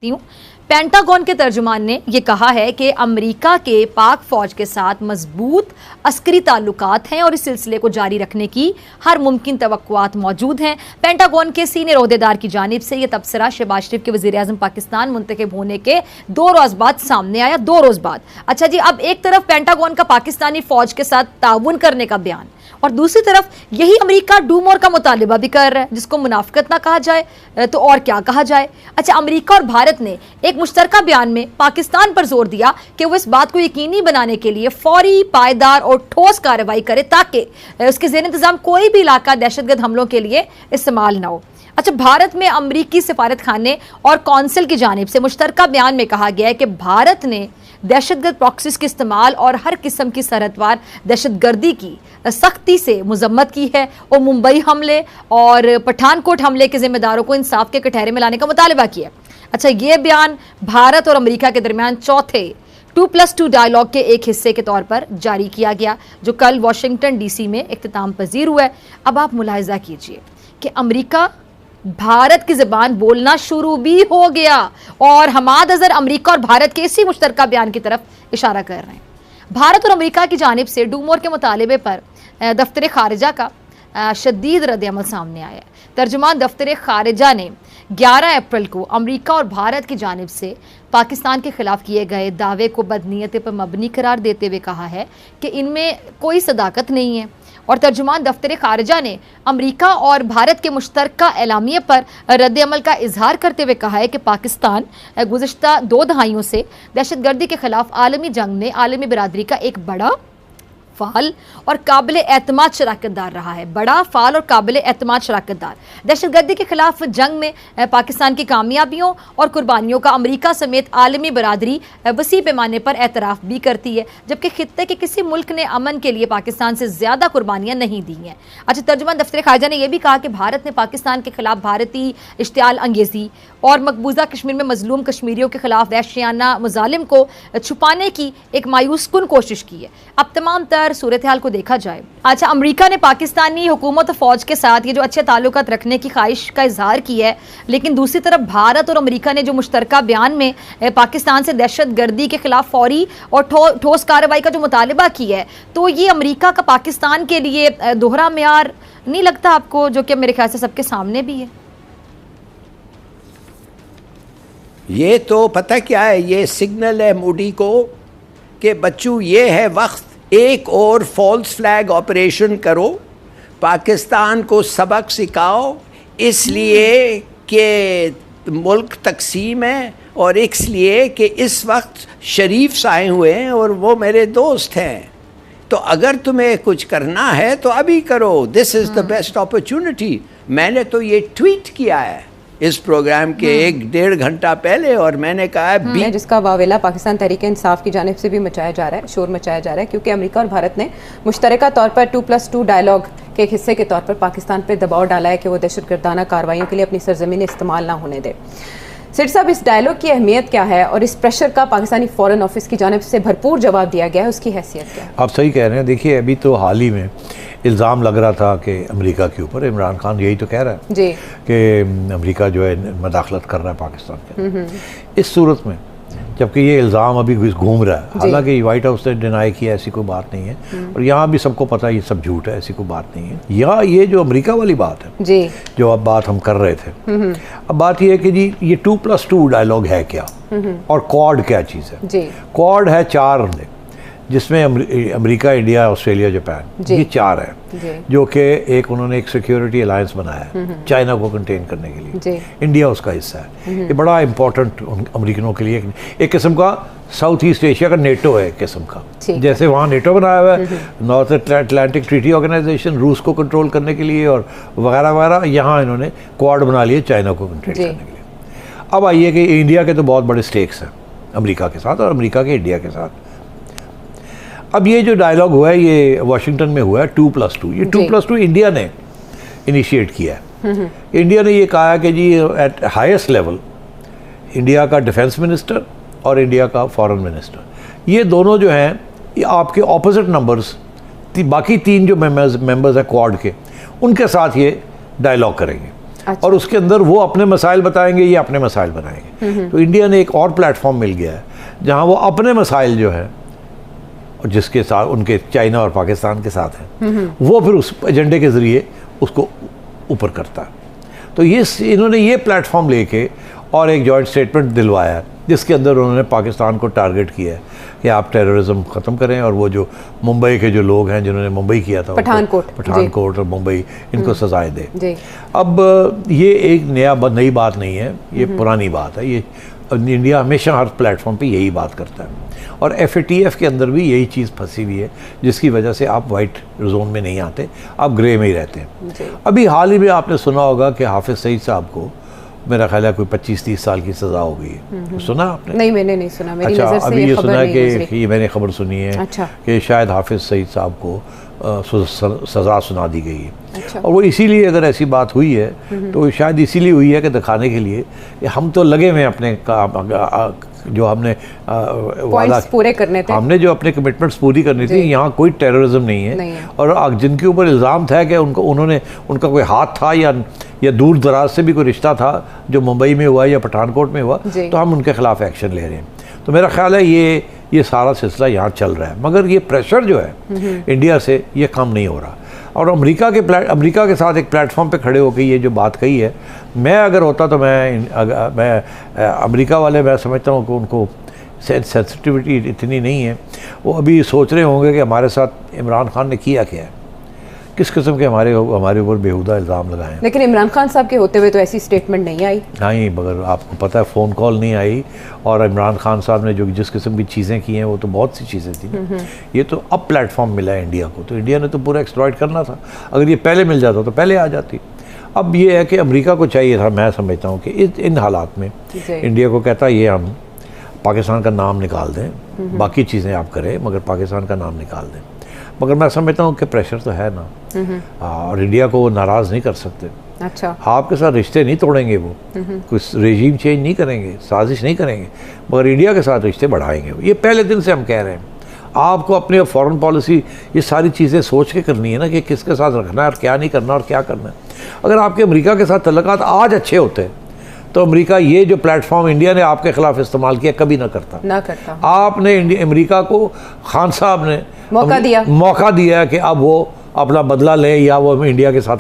हूं। पेंटागन के तर्जुमान ने यह कहा है कि अमेरिका के पाक फौज के साथ मजबूत अस्करी ताल्लुकात हैं और इस सिलसिले को जारी रखने की हर मुमकिन तवक्कुआत मौजूद हैं। पेंटागन के सीनियर ओहदेदार की जानिब से यह तबसरा शहबाज शरीफ के वज़ीर-ए-आज़म पाकिस्तान मुंतखब होने के 2 रोज़ बाद सामने आया। 2 रोज़ बाद। अच्छा जी, अब एक तरफ पेंटागन का पाकिस्तानी फौज के साथ ताउन करने का बयान और दूसरी तरफ यही अमेरिका डू मोर का मुतालिबा भी कर रहा है, जिसको मुनाफिकत ना कहा जाए तो और क्या कहा जाए। अच्छा, अमेरिका और भारत ने एक मुश्तरका बयान में पाकिस्तान पर जोर दिया कि वो इस बात को यकीनी बनाने के लिए फौरी, पायदार और ठोस कार्रवाई करे ताकि उसके ज़ेर इंतज़ाम कोई भी इलाका दहशतगर्द हमलों के लिए इस्तेमाल ना हो। अच्छा, भारत में अमरीकी सफारत खाने और कौंसिल की जानिब से मुश्तरका बयान में कहा गया है कि भारत ने दहशतगर्द प्रॉक्सीज के इस्तेमाल और हर किस्म की सरहदवार दहशतगर्दी की सख्ती से मजम्मत की है और मुंबई हमले और पठानकोट हमले के जिम्मेदारों को इंसाफ के कटहरे में लाने का मुतालिबा किया। अच्छा, ये बयान भारत और अमेरिका के दरमियान चौथे 2+2 डायलॉग के एक हिस्से के तौर पर जारी किया गया, जो कल वाशिंगटन DC में इख्तिताम पजीर हुआ है। अब आप मुलाहिजा कीजिए कि अमेरिका भारत की ज़बान बोलना शुरू भी हो गया और हमाद अज़हर अमेरिका और भारत के इसी मुश्तरका बयान की तरफ इशारा कर रहे हैं। भारत और अमेरिका की जानिब से डू मोर के मुतालिबे पर दफ्तर खारिजा का शदीद रद्द-ए-अमल सामने आया है। तर्जुमान दफ्तर खारिजा ने 11 अप्रैल को अमेरिका और भारत की जानिब से पाकिस्तान के खिलाफ किए गए दावे को बदनीयत पर मबनी करार देते हुए कहा है कि इनमें कोई सदाकत नहीं है। और तर्जुमान दफ्तर खारिजा ने अमेरिका और भारत के मुश्तरका एलामिया पर रद्द-ए-अमल का इजहार करते हुए कहा है कि पाकिस्तान गुज़िश्ता 2 दहाइयों से दहशतगर्दी के खिलाफ आलमी जंग में आलमी बिरादरी का एक बड़ा फ़ाल और काबिल एतमाद शराकतदार रहा है। बड़ा फ़ाल और काबिल एतमाद शराकतदार दहशतगर्दी के खिलाफ जंग में पाकिस्तान की कामयाबियों और कुर्बानियों का अमेरिका समेत आलमी बरादरी वसी पैमाने पर एतराफ़ भी करती है, जबकि खित्ते के किसी मुल्क ने अमन के लिए पाकिस्तान से ज़्यादा कुर्बानियाँ नहीं दी हैं। अच्छा, तर्जुमान दफ्तर खारिजा ने यह भी कहा कि भारत ने पाकिस्तान के खिलाफ भारतीय इश्तियाल अंगेज़ी और मकबूजा कश्मीर में मजलूम कश्मीरियों के खिलाफ वहशियाना मुजालिम को छुपाने की एक मायूस कुन कोशिश की है। अब तमाम सूरत हाल को देखा जाए। अच्छा, अमेरिका ने पाकिस्तानी हुकूमत और फौज के साथ ये जो अच्छे ताल्लुकात रखने की ख्वाहिश का इजहार किया है, लेकिन दूसरी तरफ भारत और अमेरिका ने जो मुश्तरका बयान में पाकिस्तान से दहशतगर्दी के खिलाफ फौरी और ठोस कार्रवाई का जो मुतालिबा किया है, तो ये अमेरिका का पाकिस्तान के लिए दोहरा मेयार नहीं लगता आपको, जो कि मेरे ख्याल से सबके सामने भी है? ये तो पता क्या है, ये सिग्नल है मोदी को कि बच्चों ये है वक्त, एक और फॉल्स फ्लैग ऑपरेशन करो, पाकिस्तान को सबक सिखाओ, इसलिए कि मुल्क तकसीम है और इसलिए कि इस वक्त शरीफ आए हुए हैं और वो मेरे दोस्त हैं। तो अगर तुम्हें कुछ करना है तो अभी करो, this is the best opportunity. मैंने तो ये ट्वीट किया है इस प्रोग्राम के 1-1.5 घंटा पहले और मैंने कहा है जिसका वावेला पाकिस्तान तहरीक इंसाफ की जानिब से भी मचाया जा रहा है, शोर मचाया जा रहा है, क्योंकि अमेरिका और भारत ने मुश्तरका तौर पर 2+2 डायलॉग के एक हिस्से के तौर पर पाकिस्तान पर दबाव डाला है कि वो दहशतगर्दाना कार्रवाइयों के लिए अपनी सरजमीन इस्तेमाल ना होने दे। सिर साहब, इस डायलॉग की अहमियत क्या है और इस प्रेशर का पाकिस्तानी फॉरेन ऑफिस की जानिब से भरपूर जवाब दिया गया है, उसकी हैसियत क्या है? आप सही कह रहे हैं। देखिए, अभी तो हाल ही में इल्ज़ाम लग रहा था कि अमेरिका के ऊपर, इमरान खान यही तो कह रहा है जी कि अमेरिका जो है मदाखलत कर रहा है पाकिस्तान के। इस सूरत में जबकि ये इल्ज़ाम अभी घूम रहा है, हालांकि वाइट हाउस ने डिनाई किया, ऐसी कोई बात नहीं है और यहाँ भी सबको पता है ये सब झूठ है, ऐसी कोई बात नहीं है। या ये जो अमेरिका वाली बात है जी, जो अब बात हम कर रहे थे, अब बात ये है कि जी ये 2+2 डायलॉग है क्या और क्वाड क्या चीज़ है। क्वाड है 4, जिसमें अमेरिका, इंडिया, ऑस्ट्रेलिया, जापान, ये 4 है, जो कि एक उन्होंने एक सिक्योरिटी अलायंस बनाया है चाइना को कंटेन करने के लिए। इंडिया उसका हिस्सा है। ये बड़ा इंपॉर्टेंट अमेरिकनों के लिए एक किस्म का साउथ ईस्ट एशिया का नेटो है, एक किस्म का, जैसे वहाँ नेटो बनाया हुआ है, नॉर्थ अटलांटिक ट्रीटी ऑर्गेनाइजेशन, रूस को कंट्रोल करने के लिए और वगैरह वगैरह। यहाँ इन्होंने क्वाड बना लिए चाइना को कंट्रोल करने के लिए। अब आइए कि इंडिया के तो बहुत बड़े स्टेक्स हैं अमेरिका के साथ और अमेरिका के इंडिया के साथ। अब ये जो डायलॉग हुआ है ये वाशिंगटन में हुआ है 2+2। ये 2+2 इंडिया ने इनिशिएट किया है। इंडिया ने ये कहा है कि जी एट हाईएस्ट लेवल इंडिया का डिफेंस मिनिस्टर और इंडिया का फॉरेन मिनिस्टर, ये दोनों जो हैं ये आपके ऑपोजिट नंबर्स, बाकी 3 जो मेंबर्स हैं क्वाड के, उनके साथ ये डायलॉग करेंगे। अच्छा। और उसके अंदर वो अपने मसाइल बताएंगे, ये अपने मसाइल बनाएंगे। तो इंडिया ने एक और प्लेटफॉर्म मिल गया है जहाँ वो अपने मसाइल जो है जिसके साथ उनके चाइना और पाकिस्तान के साथ हैं, वो फिर उस एजेंडे के ज़रिए उसको ऊपर करता है। तो ये इन्होंने ये प्लेटफॉर्म लेके और एक जॉइंट स्टेटमेंट दिलवाया है जिसके अंदर उन्होंने पाकिस्तान को टारगेट किया है कि आप टेररिज्म ख़त्म करें, और वो जो मुंबई के जो लोग हैं जिन्होंने मुंबई किया था, पठानकोट और मुंबई, इनको सजाएं दे। अब ये एक नई बात नहीं है, ये पुरानी बात है। ये इंडिया हमेशा हर प्लेटफॉर्म पे यही बात करता है, और FATF के अंदर भी यही चीज़ फंसी हुई है जिसकी वजह से आप वाइट जोन में नहीं आते, आप ग्रे में ही रहते हैं। अभी हाल ही में आपने सुना होगा कि हाफिज़ सईद साहब को मेरा ख्याल है कोई 25-30 साल की सज़ा हो गई है। सुना आपने? नहीं, मैंने नहीं सुना। मेरी अच्छा, नज़र से अभी ये सुना है कि ये मैंने खबर सुनी है अच्छा। कि शायद हाफिज़ सईद साहब को सज़ा सुना दी गई है। अच्छा। और वो इसीलिए, अगर ऐसी बात हुई है तो शायद इसीलिए हुई है कि दिखाने के लिए कि हम तो लगे हुए हैं अपने जो हमने वादा पूरे करने थे, हमने जो अपने कमिटमेंट्स पूरी करनी थी। यहाँ कोई टेररिज्म नहीं है, और जिनके ऊपर इल्ज़ाम था कि उनका कोई हाथ था या दूर दराज से भी कोई रिश्ता था जो मुंबई में हुआ या पठानकोट में हुआ, तो हम उनके खिलाफ एक्शन ले रहे हैं। तो मेरा ख्याल है ये सारा सिलसिला यहाँ चल रहा है, मगर ये प्रेशर जो है इंडिया से ये कम नहीं हो रहा। और अमेरिका के साथ एक प्लेटफॉर्म पे खड़े होकर ये जो बात कही है, मैं अगर होता तो मैं अमेरिका वाले, मैं समझता हूँ कि उनको सेंसिटिविटी इतनी नहीं है। वो अभी सोच रहे होंगे कि हमारे साथ इमरान खान ने किया क्या है, किस किस्म के हमारे ऊपर बेहुदा इल्ज़ाम लगाए। लेकिन इमरान खान साहब के होते हुए तो ऐसी स्टेटमेंट नहीं आई। नहीं, मगर आपको पता है फ़ोन कॉल नहीं आई, और इमरान खान साहब ने जो जिस किस्म की चीज़ें की हैं वो तो बहुत सी चीज़ें थी। ये तो अब प्लेटफॉर्म मिला है इंडिया को, तो इंडिया ने तो पूरा एक्सप्लॉइट करना था। अगर ये पहले मिल जाता तो पहले आ जाती। अब ये है कि अमेरिका को चाहिए था, मैं समझता हूँ कि इन हालात में इंडिया को कहता है ये हम पाकिस्तान का नाम निकाल दें, बाकी चीज़ें आप करें मगर पाकिस्तान का नाम निकाल दें। मगर मैं समझता हूँ कि प्रेशर तो है ना, और इंडिया को वो नाराज़ नहीं कर सकते। अच्छा। आपके साथ रिश्ते नहीं तोड़ेंगे वो, कुछ रेजीम चेंज नहीं करेंगे, साजिश नहीं करेंगे, मगर इंडिया के साथ रिश्ते बढ़ाएंगे वो। ये पहले दिन से हम कह रहे हैं। आपको अपनी फॉरेन पॉलिसी ये सारी चीज़ें सोच के करनी है ना कि किसके साथ रखना है और क्या नहीं करना और क्या करना है। अगर आपके अमेरिका के साथ तल्लुकात आज अच्छे होते तो अमेरिका ये जो प्लेटफॉर्म इंडिया ने आपके खिलाफ इस्तेमाल किया कभी ना करता। आपने अमेरिका को, खान साहब ने मौका दिया कि अब वो अपना बदला ले या वो इंडिया के साथ